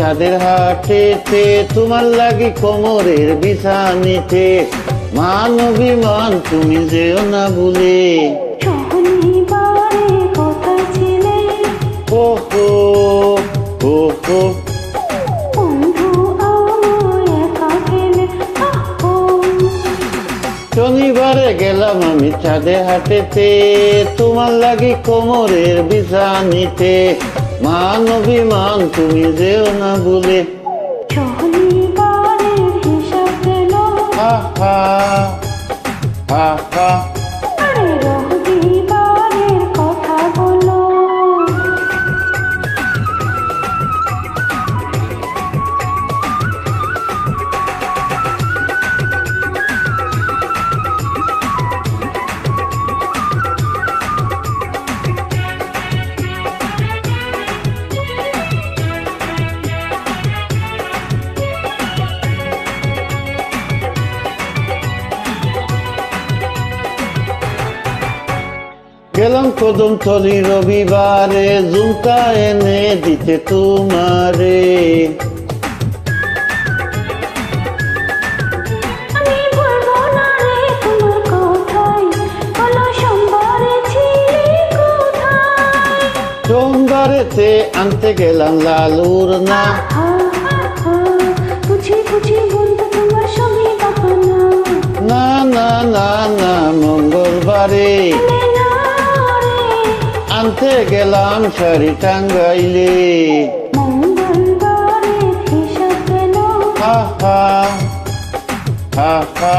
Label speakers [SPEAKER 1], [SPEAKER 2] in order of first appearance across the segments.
[SPEAKER 1] চাঁদের হাটেতে, তোমার লাগি কোমরের বিছানিতে, মান অভিমান তুমি যেও না ভুলে।
[SPEAKER 2] শনিবারে কোথায় ছিলে?
[SPEAKER 1] ওহো ওহো
[SPEAKER 2] বন্ধু আমায় একা ফেলে।
[SPEAKER 1] শনিবারে গেলাম আমি চাঁদের হাটেতে, তোমার লাগি কোমরের বিছানিতে, মান অভিমান তুমি যেও না ভুলে।
[SPEAKER 2] শনিবারের হিসাব পেল,
[SPEAKER 1] হা হা হা হা।
[SPEAKER 2] আরে রবিবারের কথা বলো।
[SPEAKER 1] গেলাম কদমতলি রবিবারে, ঝুমকা এনে দিতে তোমারে।
[SPEAKER 2] আমি ভুলবো না রে তোমার কথাই, বলো সোমবারে ছিলে কোথায়?
[SPEAKER 1] সোমবারেতে আনতে গেলাম লালুর না।
[SPEAKER 2] বুঝি বুঝি বন্ধু তোমার সবই বাহানা।
[SPEAKER 1] না না না না, মঙ্গলবারে আনতে গেলাম শাড়ি টাঙ্গাইলে।
[SPEAKER 2] মঙ্গলবারে হিসাব পেল,
[SPEAKER 1] হা হা হা হা।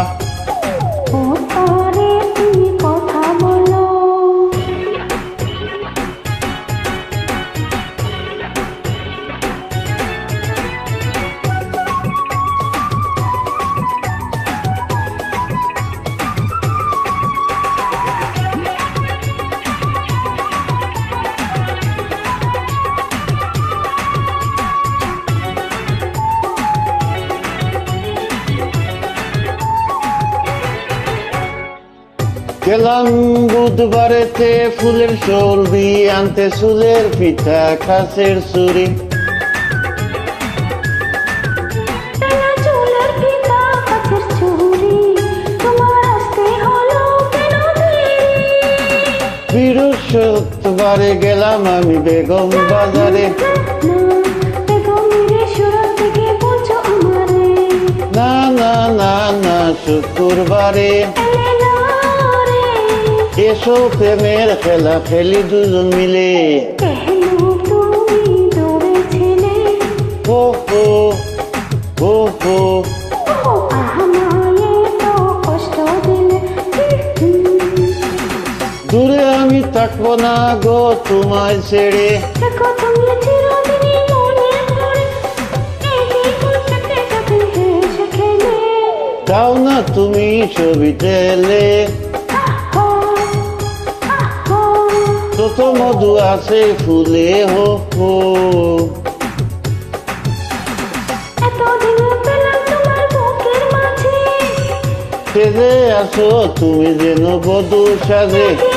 [SPEAKER 2] ও তারে তুমি কথা বলো।
[SPEAKER 1] গেলাম বুধবারেতে ফুলের সলবি আনতে, চুলের পিঠা খাসের চুরি।
[SPEAKER 2] টানা চুলের ফিতা কাচের চুড়ি, তোমার আসতে হলো কেন দেরি?
[SPEAKER 1] বৃহস্পতিবারে গেলাম আমি বেগম বাজারে।
[SPEAKER 2] বেগমের সুরত থেকে বলছো আমারে,
[SPEAKER 1] না না না না, শুক্রবারে
[SPEAKER 2] এলে না রে।
[SPEAKER 1] এসো প্রেমের খেলা খেলি দুজন মিলে।
[SPEAKER 2] কেন তুমি দৌড়েছিলে?
[SPEAKER 1] হো হো হো হো।
[SPEAKER 2] ও আমায় তো কষ্ট দিলে।
[SPEAKER 1] দূরে আমি থাকবো না গো তোমায় ছেড়ে।
[SPEAKER 2] দেখো তুমি চিরদিনই মনে পড়ে, এই করতে সাথে হেসে খেলে।
[SPEAKER 1] দাও না তুমি ছবি তেলে, যত মধু আছে ফুলে। হো হো
[SPEAKER 2] এতদিন পেলাম তোমার বুকের মাঝে,
[SPEAKER 1] সেজে আসো তুমি যেন বধূ সাজে।
[SPEAKER 2] কি